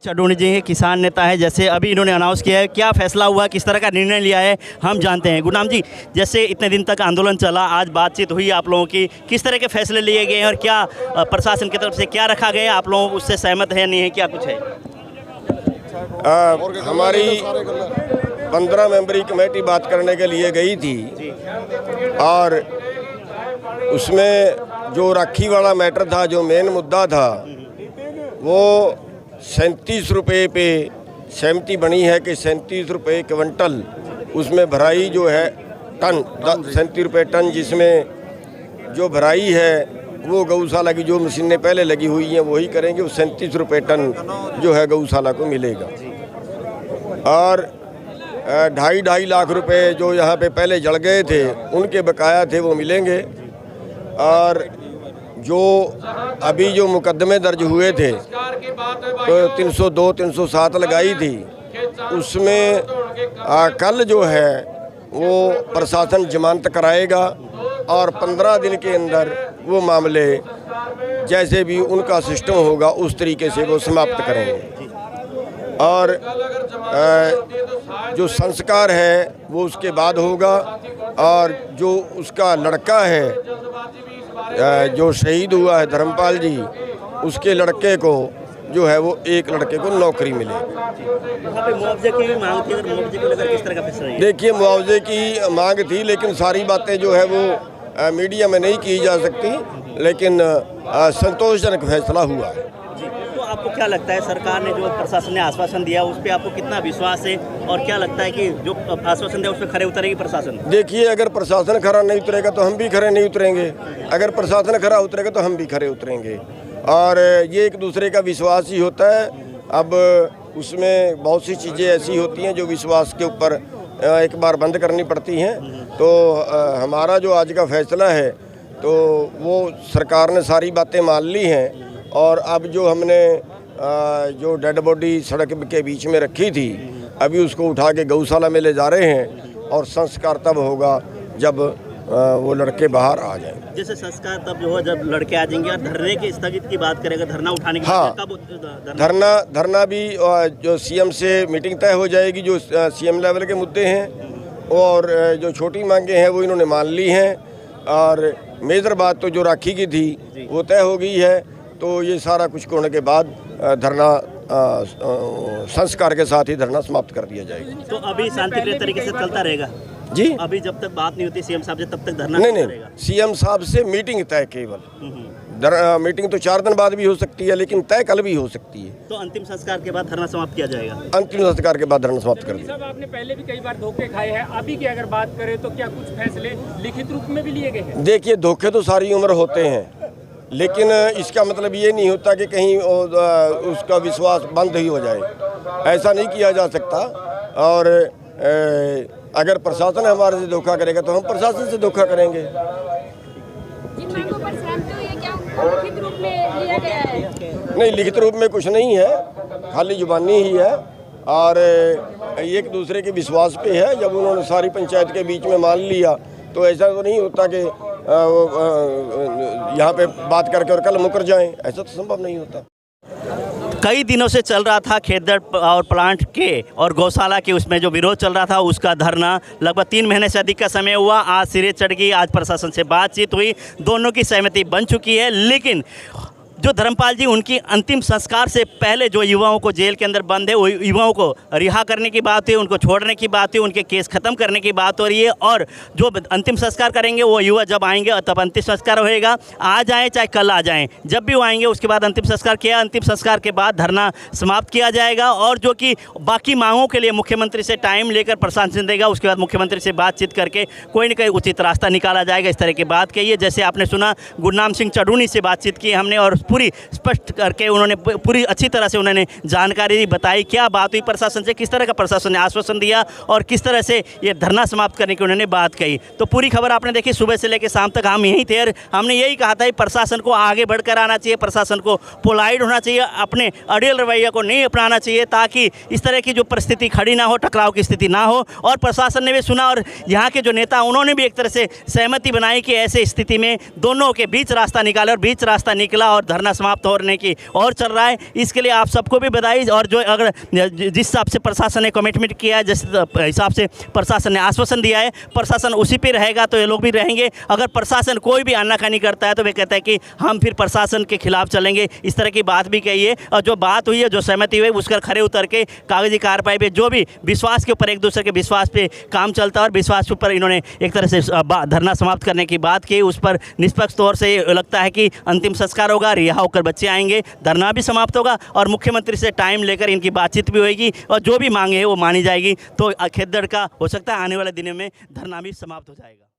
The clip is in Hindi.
चडूनी जी किसान नेता है, जैसे अभी इन्होंने अनाउंस किया है, क्या फैसला हुआ, किस तरह का निर्णय लिया है, हम जानते हैं। गुरनाम जी, जैसे इतने दिन तक आंदोलन चला, आज बातचीत हुई आप लोगों की, किस तरह के फैसले लिए गए हैं और क्या प्रशासन की तरफ से क्या रखा गया, आप लोग उससे सहमत है नहीं है, क्या कुछ है? हमारी 15 मेंबरी कमेटी बात करने के लिए गई थी और उसमें जो राखी वाला मैटर था, जो मेन मुद्दा था, वो 37 रुपये पे सहमति बनी है कि 37 रुपये क्विंटल उसमें भराई जो है टन 37 रुपये टन, जिसमें जो भराई है वो गौशाला की जो मशीनें पहले लगी हुई हैं वही करेंगे। वो 37 रुपये टन जो है गौशाला को मिलेगा और 2.5 लाख रुपए जो यहाँ पे पहले जल गए थे उनके बकाया थे वो मिलेंगे। और जो अभी जो मुकदमे दर्ज हुए थे तो 302 307 लगाई थी, उसमें कल जो है वो प्रशासन जमानत कराएगा और 15 दिन के अंदर वो मामले जैसे भी उनका सिस्टम होगा उस तरीके से वो समाप्त करेंगे। और जो संस्कार है वो उसके बाद होगा और जो उसका लड़का है जो शहीद हुआ है धर्मपाल जी, उसके लड़के को जो है वो एक लड़के को नौकरी मिलेगी। वहाँ पे मुआवजे की भी मांग थी, अगर मुआवजे को लेकर किस तरह का फैसला है? देखिए, मुआवजे की मांग थी लेकिन सारी बातें जो है वो मीडिया में नहीं की जा सकती, लेकिन संतोषजनक फैसला हुआ है। तो आपको क्या लगता है, सरकार ने जो प्रशासन ने आश्वासन दिया उस पर आपको कितना विश्वास है और क्या लगता है कि जो आश्वासन दिया उस पर खरे उतरेगी प्रशासन? देखिए, अगर प्रशासन खरा नहीं उतरेगा तो हम भी खरे नहीं उतरेंगे, अगर प्रशासन खरा उतरेगा तो हम भी खरे उतरेंगे और ये एक दूसरे का विश्वास ही होता है। अब उसमें बहुत सी चीज़ें ऐसी होती हैं जो विश्वास के ऊपर एक बार बंद करनी पड़ती हैं। तो हमारा जो आज का फैसला है तो वो सरकार ने सारी बातें मान ली हैं और अब जो हमने जो डेड बॉडी सड़क के बीच में रखी थी अभी उसको उठा के गौशाला में ले जा रहे हैं और संस्कार तब होगा जब वो लड़के बाहर आ जाएं। जैसे संस्कार तब जो हो जब लड़के आ जाएंगे। और धरने के स्थगित की बात करेगा, धरना उठाने की हाँ, कब धरना भी जो सीएम से मीटिंग तय हो जाएगी, जो सीएम लेवल के मुद्दे हैं और जो छोटी मांगे हैं वो इन्होंने मान ली हैं और मेजर बात तो जो राखी की थी वो तय हो गई है। तो ये सारा कुछ होने के बाद धरना संस्कार के साथ ही धरना समाप्त कर दिया जाएगा। तो अभी शांतिप्रिय तरीके से चलता रहेगा जी? अभी जब तक बात नहीं होती सीएम साहब से तब तक धरना नहीं, सीएम साहब से मीटिंग तय केवल। मीटिंग तो 4 दिन बाद भी हो सकती है लेकिन तय कल भी हो सकती है। तो अंतिम संस्कार के बाद धरना समाप्त किया जाएगा? अंतिम संस्कार के बाद धरना समाप्त कर दिया। आपने पहले भी कई बार धोखे खाए हैं, अभी की अगर बात करें तो क्या कुछ फैसले लिखित रूप में भी लिए गए हैं? देखिए, धोखे तो सारी उम्र होते हैं लेकिन इसका मतलब ये नहीं होता कि कहीं उसका विश्वास बंद ही हो जाए, ऐसा नहीं किया जा सकता। और अगर प्रशासन हमारे से धोखा करेगा तो हम प्रशासन से धोखा करेंगे। नहीं, लिखित रूप में कुछ नहीं है, खाली जुबानी ही है और एक दूसरे के विश्वास पे है। जब उन्होंने सारी पंचायत के बीच में मान लिया तो ऐसा तो नहीं होता कि यहाँ पे बात करके और कल मुकर जाएं, ऐसा तो संभव नहीं होता। कई दिनों से चल रहा था खेतड़ पावर प्लांट के और गौशाला के उसमें जो विरोध चल रहा था उसका धरना लगभग 3 महीने से अधिक का समय हुआ। आज सिरे चढ़ गई, आज प्रशासन से बातचीत हुई, दोनों की सहमति बन चुकी है। लेकिन जो धर्मपाल जी उनकी अंतिम संस्कार से पहले जो युवाओं को जेल के अंदर बंद है वो युवाओं को रिहा करने की बात है, उनको छोड़ने की बात है, उनके केस ख़त्म करने की बात हो रही है। और जो अंतिम संस्कार करेंगे वो युवा जब आएंगे तब अंतिम संस्कार होएगा, आज आएँ चाहे कल आ जाएँ, जब भी वो आएंगे उसके बाद अंतिम संस्कार किया। अंतिम संस्कार के बाद धरना समाप्त किया जाएगा और जो कि बाकी मांगों के लिए मुख्यमंत्री से टाइम लेकर प्रशासन देगा, उसके बाद मुख्यमंत्री से बातचीत करके कोई न कोई उचित रास्ता निकाला जाएगा। इस तरह की बात कही है। जैसे आपने सुना, गुरनाम सिंह चडूनी से बातचीत की हमने और पूरी स्पष्ट करके उन्होंने पूरी अच्छी तरह से उन्होंने जानकारी बताई, क्या बात हुई प्रशासन से, किस तरह का प्रशासन ने आश्वासन दिया और किस तरह से ये धरना समाप्त करने की उन्होंने बात कही। तो पूरी खबर आपने देखी, सुबह से लेकर शाम तक हम यहीं थे और हमने यही कहा था कि प्रशासन को आगे बढ़कर आना चाहिए, प्रशासन को पोलाइट होना चाहिए, अपने अड़ियल रवैया को नहीं अपनाना चाहिए ताकि इस तरह की जो परिस्थिति खड़ी ना हो, टकराव की स्थिति ना हो। और प्रशासन ने भी सुना और यहाँ के जो नेता उन्होंने भी एक तरह से सहमति बनाई कि ऐसे स्थिति में दोनों के बीच रास्ता निकाले और बीच रास्ता निकला और धरना धरना समाप्त होने की और चल रहा है। इसके लिए आप सबको भी बधाई। और जो अगर जिस हिसाब से प्रशासन ने कमिटमेंट किया है, जिस हिसाब से प्रशासन ने आश्वासन दिया है, प्रशासन उसी पे रहेगा तो ये लोग भी रहेंगे। अगर प्रशासन कोई भी आनाकानी करता है तो वे कहते हैं कि हम फिर प्रशासन के खिलाफ चलेंगे। इस तरह की बात भी कही है। और जो बात हुई है, जो सहमति हुई, उसकर खड़े उतर के कागजी कार्रवाई पे जो भी विश्वास के ऊपर, एक दूसरे के विश्वास पे काम चलता है और विश्वास के ऊपर इन्होंने एक तरह से धरना समाप्त करने की बात की, उस पर निष्पक्ष तौर से लगता है कि अंतिम संस्कार होगा, रिहा होकर बच्चे आएंगे, धरना भी समाप्त होगा और मुख्यमंत्री से टाइम लेकर इनकी बातचीत भी होगी और जो भी मांगे है वो मानी जाएगी। तो खेदड़ का हो सकता है आने वाले दिनों में धरना भी समाप्त हो जाएगा।